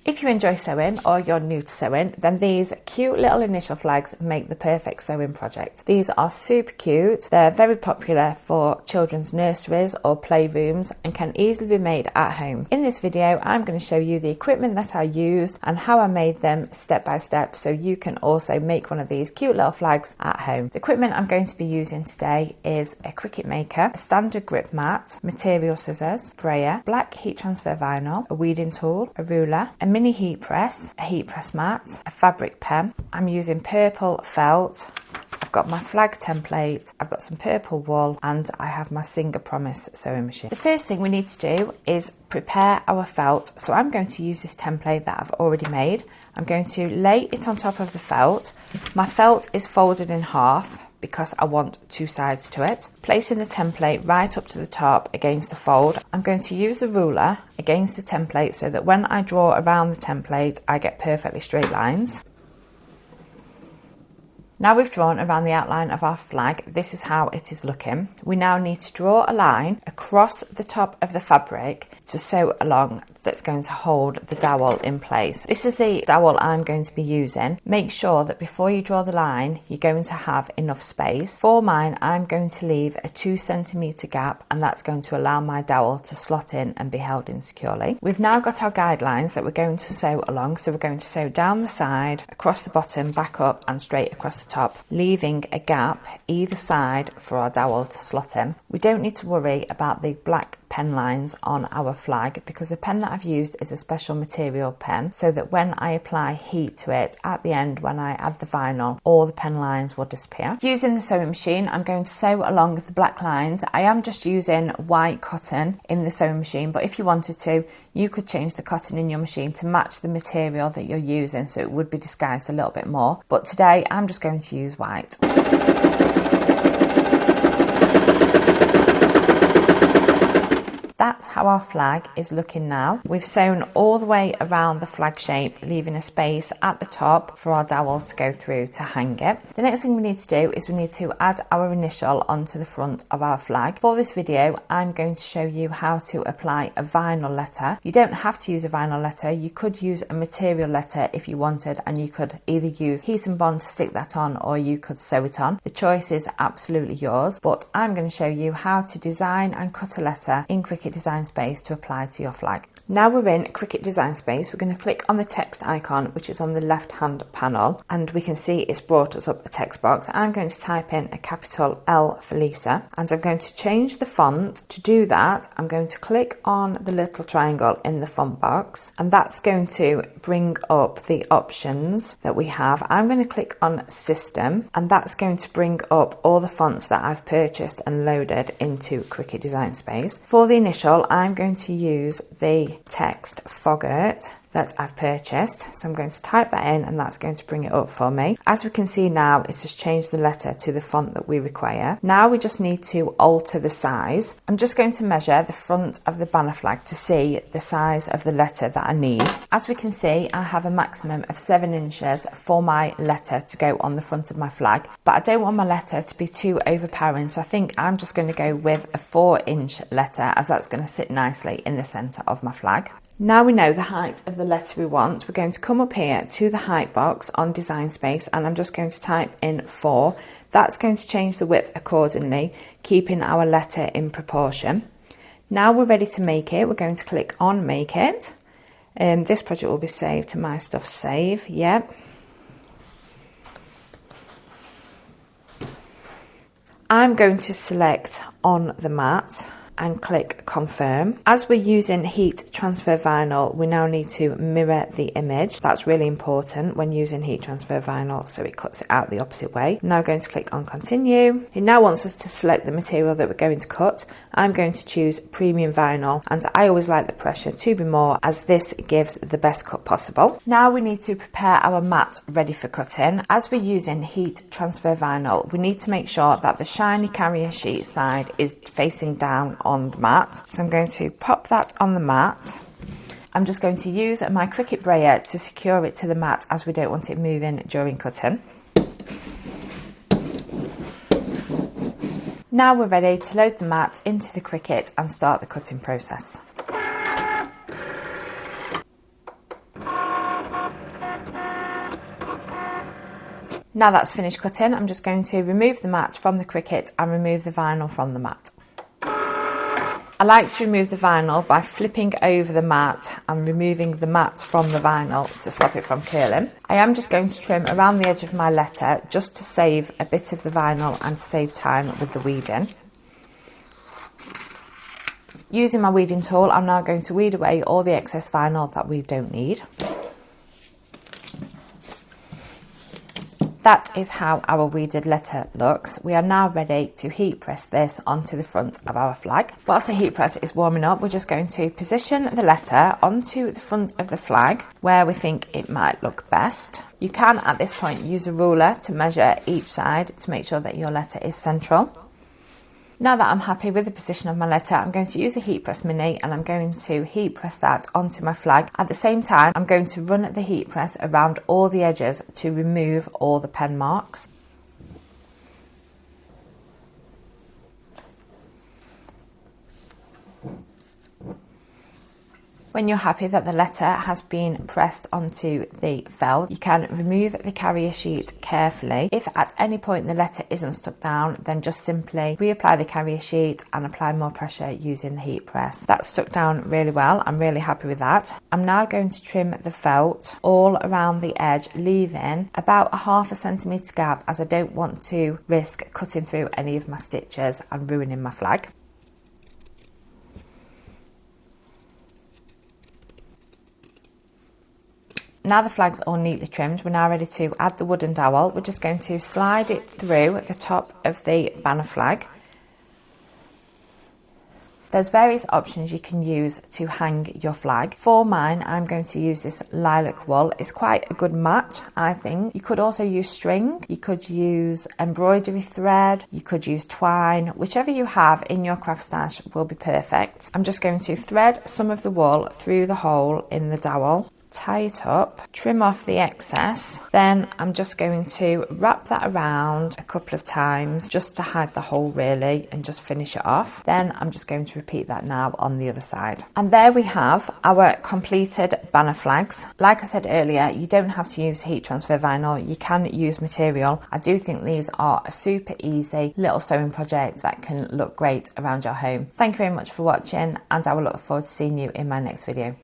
If you enjoy sewing or you're new to sewing, then these cute little initial flags make the perfect sewing project. These are super cute. They're very popular for children's nurseries or playrooms and can easily be made at home. In this video, I'm going to show you the equipment that I used and how I made them step by step so you can also make one of these cute little flags at home. The equipment I'm going to be using today is a Cricut maker, a standard grip mat, material scissors, brayer, black heat transfer vinyl, a weeding tool, a ruler, a mini heat press, a heat press mat, a fabric pen. I'm using purple felt. I've got my flag template, I've got some purple wool, and I have my Singer Promise sewing machine. The first thing we need to do is prepare our felt. So I'm going to use this template that I've already made. I'm going to lay it on top of the felt. My felt is folded in half because I want two sides to it. Placing the template right up to the top against the fold, I'm going to use the ruler against the template so that when I draw around the template, I get perfectly straight lines. Now we've drawn around the outline of our flag, this is how it is looking. We now need to draw a line across the top of the fabric to sew along that's going to hold the dowel in place. This is the dowel I'm going to be using. Make sure that before you draw the line, you're going to have enough space. For mine, I'm going to leave a 2 centimetre gap, and that's going to allow my dowel to slot in and be held in securely. We've now got our guidelines that we're going to sew along. So we're going to sew down the side, across the bottom, back up and straight across the top, leaving a gap either side for our dowel to slot in. We don't need to worry about the black pen lines on our flag because the pen that I've used is a special material pen, so that when I apply heat to it at the end when I add the vinyl, all the pen lines will disappear. Using the sewing machine, I'm going to sew along the black lines. I am just using white cotton in the sewing machine, but if you wanted to, you could change the cotton in your machine to match the material that you're using, so it would be disguised a little bit more. But today I'm just going to use white. That's how our flag is looking now. We've sewn all the way around the flag shape, leaving a space at the top for our dowel to go through to hang it. The next thing we need to do is we need to add our initial onto the front of our flag. For this video, I'm going to show you how to apply a vinyl letter. You don't have to use a vinyl letter. You could use a material letter if you wanted, and you could either use heat and bond to stick that on, or you could sew it on. The choice is absolutely yours, but I'm going to show you how to design and cut a letter in Cricut Design Space to apply to your flag. Now we're in Cricut Design Space, we're going to click on the text icon, which is on the left hand panel, and we can see it's brought us up a text box. I'm going to type in a capital L for Lisa, and I'm going to change the font. To do that, I'm going to click on the little triangle in the font box, and that's going to bring up the options that we have. I'm going to click on System, and that's going to bring up all the fonts that I've purchased and loaded into Cricut Design Space. For the initial, I'm going to use the text Foggart that I've purchased. So I'm going to type that in, and that's going to bring it up for me. As we can see now, it has changed the letter to the font that we require. Now we just need to alter the size. I'm just going to measure the front of the banner flag to see the size of the letter that I need. As we can see, I have a maximum of 7 inches for my letter to go on the front of my flag, but I don't want my letter to be too overpowering, so I think I'm just going to go with a 4-inch letter, as that's going to sit nicely in the centre of my flag. Now we know the height of the letter we want, we're going to come up here to the height box on Design Space, and I'm just going to type in 4. That's going to change the width accordingly, keeping our letter in proportion. Now we're ready to make it. We're going to click on Make It. This project will be saved to My Stuff Save. Yep. I'm going to select on the mat and click confirm. As we're using heat transfer vinyl, we now need to mirror the image. That's really important when using heat transfer vinyl, so it cuts it out the opposite way. Now going to click on continue. It now wants us to select the material that we're going to cut. I'm going to choose premium vinyl, and I always like the pressure to be more, as this gives the best cut possible. Now we need to prepare our mat ready for cutting. As we're using heat transfer vinyl, we need to make sure that the shiny carrier sheet side is facing down on the mat. So I'm going to pop that on the mat. I'm just going to use my Cricut brayer to secure it to the mat, as we don't want it moving during cutting. Now we're ready to load the mat into the Cricut and start the cutting process. Now that's finished cutting, I'm just going to remove the mat from the Cricut and remove the vinyl from the mat. I like to remove the vinyl by flipping over the mat and removing the mat from the vinyl to stop it from curling. I am just going to trim around the edge of my letter just to save a bit of the vinyl and to save time with the weeding. Using my weeding tool, I'm now going to weed away all the excess vinyl that we don't need. That is how our weeded letter looks. We are now ready to heat press this onto the front of our flag. Whilst the heat press is warming up, we're just going to position the letter onto the front of the flag where we think it might look best. You can at this point use a ruler to measure each side to make sure that your letter is central. Now that I'm happy with the position of my letter, I'm going to use the heat press mini and I'm going to heat press that onto my flag. At the same time, I'm going to run the heat press around all the edges to remove all the pen marks. When you're happy that the letter has been pressed onto the felt, you can remove the carrier sheet carefully. If at any point the letter isn't stuck down, then just simply reapply the carrier sheet and apply more pressure using the heat press. That's stuck down really well. I'm really happy with that. I'm now going to trim the felt all around the edge, leaving about a ½ centimetre gap as I don't want to risk cutting through any of my stitches and ruining my flag. Now the flag's all neatly trimmed, we're now ready to add the wooden dowel. We're just going to slide it through the top of the banner flag. There's various options you can use to hang your flag. For mine, I'm going to use this lilac wool. It's quite a good match, I think. You could also use string, you could use embroidery thread, you could use twine. Whichever you have in your craft stash will be perfect. I'm just going to thread some of the wool through the hole in the dowel. Tie it up, trim off the excess, then I'm just going to wrap that around a couple of times just to hide the hole really and just finish it off. Then I'm just going to repeat that now on the other side. And there we have our completed banner flags. Like I said earlier, you don't have to use heat transfer vinyl, you can use material. I do think these are a super easy little sewing project that can look great around your home. Thank you very much for watching and I will look forward to seeing you in my next video.